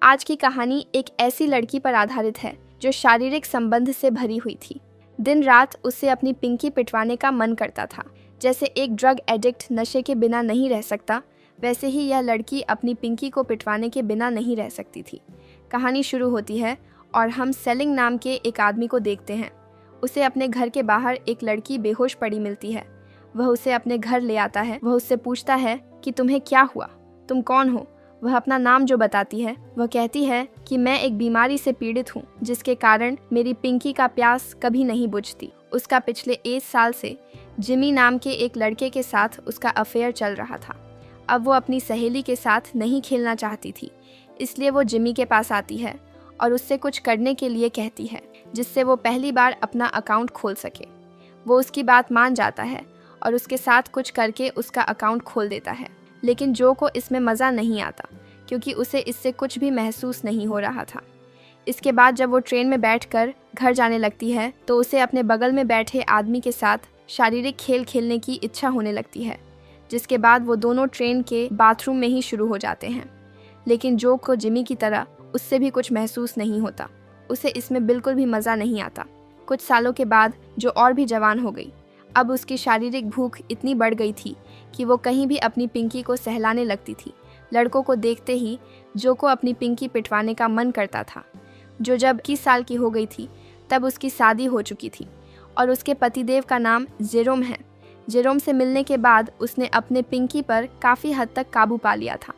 आज की कहानी एक ऐसी लड़की पर आधारित है जो शारीरिक संबंध से भरी हुई थी। दिन रात उसे अपनी पिंकी पिटवाने का मन करता था। जैसे एक ड्रग एडिक्ट नशे के बिना नहीं रह सकता, वैसे ही यह लड़की अपनी पिंकी को पिटवाने के बिना नहीं रह सकती थी। कहानी शुरू होती है और हम सेलिंग नाम के एक आदमी को देखते हैं। उसे अपने घर के बाहर एक लड़की बेहोश पड़ी मिलती है। वह उसे अपने घर ले आता है। वह उससे पूछता है कि तुम्हें क्या हुआ, तुम कौन हो। वह अपना नाम जो बताती है, वह कहती है कि मैं एक बीमारी से पीड़ित हूँ जिसके कारण मेरी पिंकी का प्यास कभी नहीं बुझती। उसका पिछले 1 साल से जिमी नाम के एक लड़के के साथ उसका अफेयर चल रहा था। अब वो अपनी सहेली के साथ नहीं खेलना चाहती थी, इसलिए वो जिमी के पास आती है और उससे कुछ करने के लिए कहती है जिससे वो पहली बार अपना अकाउंट खोल सके। वो उसकी बात मान जाता है और उसके साथ कुछ करके उसका अकाउंट खोल देता है। लेकिन जो को इसमें मज़ा नहीं आता क्योंकि उसे इससे कुछ भी महसूस नहीं हो रहा था। इसके बाद जब वो ट्रेन में बैठकर घर जाने लगती है तो उसे अपने बगल में बैठे आदमी के साथ शारीरिक खेल खेलने की इच्छा होने लगती है, जिसके बाद वो दोनों ट्रेन के बाथरूम में ही शुरू हो जाते हैं। लेकिन जो को जिमी की तरह उससे भी कुछ महसूस नहीं होता। उसे इसमें बिल्कुल भी मज़ा नहीं आता। कुछ सालों के बाद जो और भी जवान हो गई। अब उसकी शारीरिक भूख इतनी बढ़ गई थी कि वो कहीं भी अपनी पिंकी को सहलाने लगती थी। लड़कों को देखते ही जो को अपनी पिंकी पिटवाने का मन करता था। जो जब 21 साल की हो गई थी तब उसकी शादी हो चुकी थी और उसके पतिदेव का नाम जेरोम है। जेरोम से मिलने के बाद उसने अपने पिंकी पर काफ़ी हद तक काबू पा लिया था।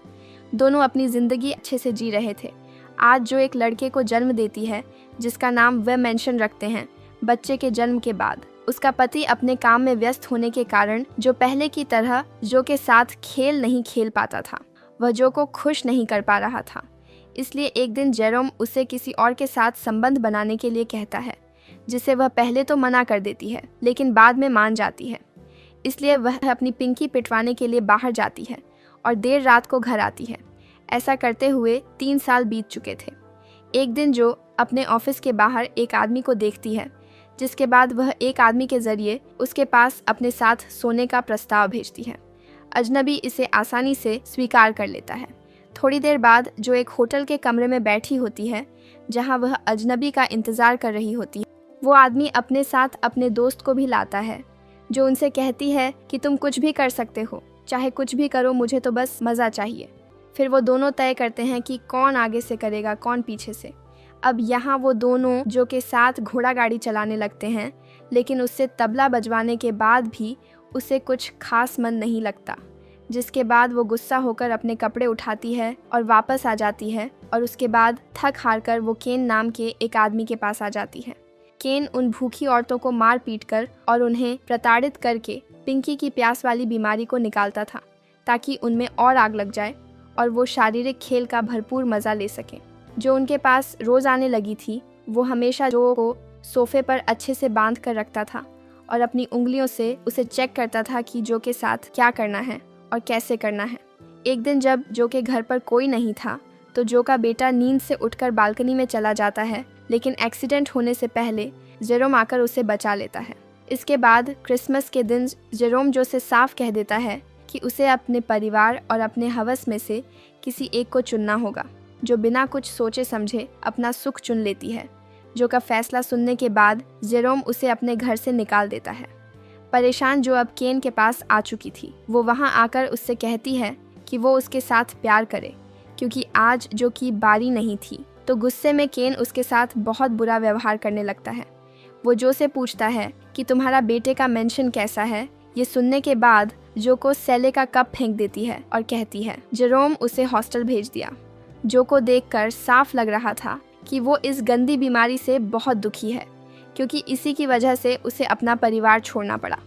दोनों अपनी ज़िंदगी अच्छे से जी रहे थे। आज जो एक लड़के को जन्म देती है जिसका नाम वे मेंशन रखते हैं बच्चे के जन्म के बाद। उसका पति अपने काम में व्यस्त होने के कारण जो पहले की तरह जो के साथ खेल नहीं खेल पाता था। वह जो को खुश नहीं कर पा रहा था। इसलिए एक दिन जेरोम उसे किसी और के साथ संबंध बनाने के लिए कहता है, जिसे वह पहले तो मना कर देती है लेकिन बाद में मान जाती है। इसलिए वह अपनी पिंकी पिटवाने के लिए बाहर जाती है और देर रात को घर आती है। ऐसा करते हुए 3 साल बीत चुके थे। एक दिन जो अपने ऑफिस के बाहर एक आदमी को देखती है, जिसके बाद वह एक आदमी के जरिए उसके पास अपने साथ सोने का प्रस्ताव भेजती है। अजनबी इसे आसानी से स्वीकार कर लेता है। थोड़ी देर बाद जो एक होटल के कमरे में बैठी होती है जहां वह अजनबी का इंतज़ार कर रही होती है, वो आदमी अपने साथ अपने दोस्त को भी लाता है जो उनसे कहती है कि तुम कुछ भी कर सकते हो, चाहे कुछ भी करो, मुझे तो बस मज़ा चाहिए। फिर वो दोनों तय करते हैं कि कौन आगे से करेगा कौन पीछे से। अब यहाँ वो दोनों जो के साथ घोड़ा गाड़ी चलाने लगते हैं, लेकिन उससे तबला बजवाने के बाद भी उसे कुछ खास मन नहीं लगता। जिसके बाद वो गुस्सा होकर अपने कपड़े उठाती है और वापस आ जाती है और उसके बाद थक हार कर वो केन नाम के एक आदमी के पास आ जाती है। केन उन भूखी औरतों को मार पीट कर और उन्हें प्रताड़ित करके पिंकी की प्यास वाली बीमारी को निकालता था ताकि उनमें और आग लग जाए और वो शारीरिक खेल का भरपूर मज़ा ले सकें। जो उनके पास रोज़ आने लगी थी वो हमेशा जो को सोफे पर अच्छे से बांध कर रखता था और अपनी उंगलियों से उसे चेक करता था कि जो के साथ क्या करना है और कैसे करना है। एक दिन जब जो के घर पर कोई नहीं था तो जो का बेटा नींद से उठकर बालकनी में चला जाता है, लेकिन एक्सीडेंट होने से पहले जेरोम आकर उसे बचा लेता है। इसके बाद क्रिसमस के दिन जेरोम जो से साफ कह देता है कि उसे अपने परिवार और अपने हवस में से किसी एक को चुनना होगा। जो बिना कुछ सोचे समझे अपना सुख चुन लेती है। जो का फैसला सुनने के बाद जेरोम उसे अपने घर से निकाल देता है। परेशान जो अब केन के पास आ चुकी थी, वो वहाँ आकर उससे कहती है कि वो उसके साथ प्यार करे क्योंकि आज जो की बारी नहीं थी। तो गुस्से में केन उसके साथ बहुत बुरा व्यवहार करने लगता है। वो जो से पूछता है कि तुम्हारा बेटे का मेंशन कैसा है। ये सुनने के बाद जो को सेले का कप फेंक देती है और कहती है जेरोम उसे हॉस्टल भेज दिया। जो को देखकर साफ लग रहा था कि वो इस गंदी बीमारी से बहुत दुखी है क्योंकि इसी की वजह से उसे अपना परिवार छोड़ना पड़ा।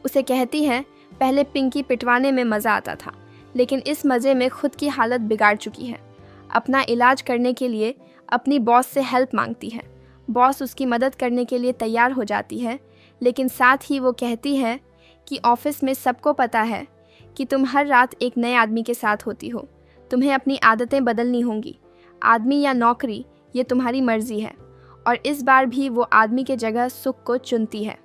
उसे कहती है पहले पिंकी पिटवाने में मज़ा आता था, लेकिन इस मज़े में खुद की हालत बिगाड़ चुकी है। अपना इलाज करने के लिए अपनी बॉस से हेल्प मांगती है। बॉस उसकी मदद करने के लिए तैयार हो जाती है, लेकिन साथ ही वो कहती है कि ऑफिस में सबको पता है कि तुम हर रात एक नए आदमी के साथ होती हो। तुम्हें अपनी आदतें बदलनी होंगी। आदमी या नौकरी ये तुम्हारी मर्जी है। और इस बार भी वो आदमी के जगह सुख को चुनती है।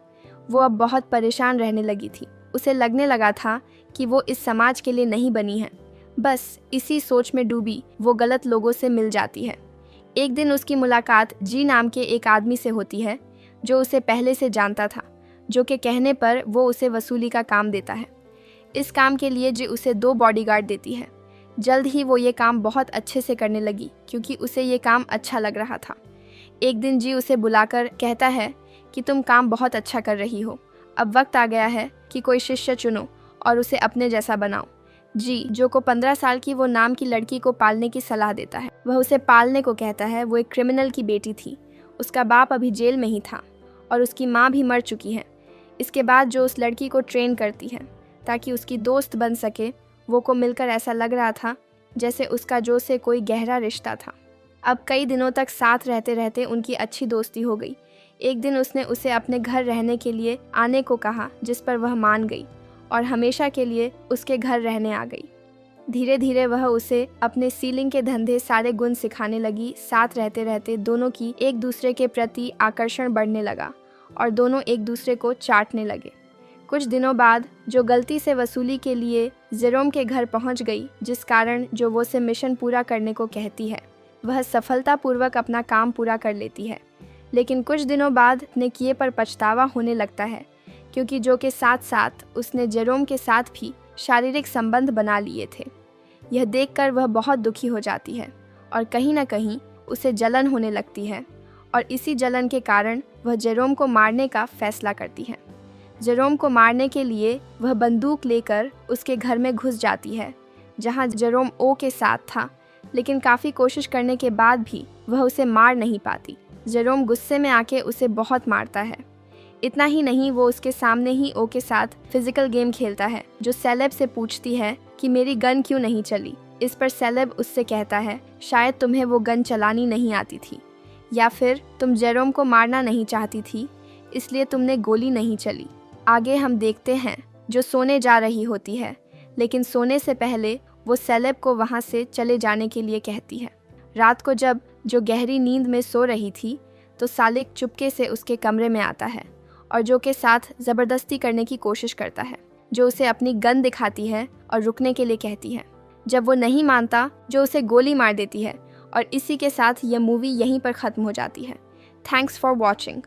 वो अब बहुत परेशान रहने लगी थी। उसे लगने लगा था कि वो इस समाज के लिए नहीं बनी है। बस इसी सोच में डूबी वो गलत लोगों से मिल जाती है। एक दिन उसकी मुलाकात जी नाम के एक आदमी से होती है जो उसे पहले से जानता था, जो के कहने पर वो उसे वसूली का काम देता है। इस काम के लिए जी उसे 2 बॉडीगार्ड देती है। जल्द ही वो ये काम बहुत अच्छे से करने लगी क्योंकि उसे ये काम अच्छा लग रहा था। एक दिन जी उसे बुलाकर कहता है कि तुम काम बहुत अच्छा कर रही हो, अब वक्त आ गया है कि कोई शिष्य चुनो और उसे अपने जैसा बनाओ। जी जो को 15 साल की वो नाम की लड़की को पालने की सलाह देता है। वह उसे पालने को कहता है। वो एक क्रिमिनल की बेटी थी, उसका बाप अभी जेल में ही था और उसकी माँ भी मर चुकी है। इसके बाद जो उस लड़की को ट्रेन करती है ताकि उसकी दोस्त बन सके। वो को मिलकर ऐसा लग रहा था जैसे उसका जो से कोई गहरा रिश्ता था। अब कई दिनों तक साथ रहते रहते उनकी अच्छी दोस्ती हो गई। एक दिन उसने उसे अपने घर रहने के लिए आने को कहा, जिस पर वह मान गई और हमेशा के लिए उसके घर रहने आ गई। धीरे धीरे वह उसे अपने सीलिंग के धंधे सारे गुण सिखाने लगी। साथ रहते रहते दोनों की एक दूसरे के प्रति आकर्षण बढ़ने लगा और दोनों एक दूसरे को चाटने लगे। कुछ दिनों बाद जो गलती से वसूली के लिए जेरोम के घर पहुंच गई, जिस कारण जो वो से मिशन पूरा करने को कहती है, वह सफलतापूर्वक अपना काम पूरा कर लेती है। लेकिन कुछ दिनों बाद अपने किए पर पछतावा होने लगता है क्योंकि जो के साथ साथ उसने जेरोम के साथ भी शारीरिक संबंध बना लिए थे। यह देखकर वह बहुत दुखी हो जाती है और कहीं ना कहीं उसे जलन होने लगती है और इसी जलन के कारण वह जेरोम को मारने का फैसला करती है। जेरोम को मारने के लिए वह बंदूक लेकर उसके घर में घुस जाती है जहां जेरोम ओ के साथ था, लेकिन काफ़ी कोशिश करने के बाद भी वह उसे मार नहीं पाती। जेरोम गुस्से में आके उसे बहुत मारता है। इतना ही नहीं, वो उसके सामने ही ओ के साथ फिजिकल गेम खेलता है जो सेलेब से पूछती है कि मेरी गन क्यों नहीं चली। इस पर सेलेब उससे कहता है शायद तुम्हें वो गन चलानी नहीं आती थी या फिर तुम जेरोम को मारना नहीं चाहती थी इसलिए तुमने गोली नहीं चली। आगे हम देखते हैं जो सोने जा रही होती है, लेकिन सोने से पहले वो सेलेब को वहाँ से चले जाने के लिए कहती है। रात को जब जो गहरी नींद में सो रही थी तो सालिक चुपके से उसके कमरे में आता है और जो के साथ ज़बरदस्ती करने की कोशिश करता है। जो उसे अपनी गन दिखाती है और रुकने के लिए कहती है। जब वो नहीं मानता, जो उसे गोली मार देती है और इसी के साथ यह मूवी यहीं पर ख़त्म हो जाती है। Thanks for watching.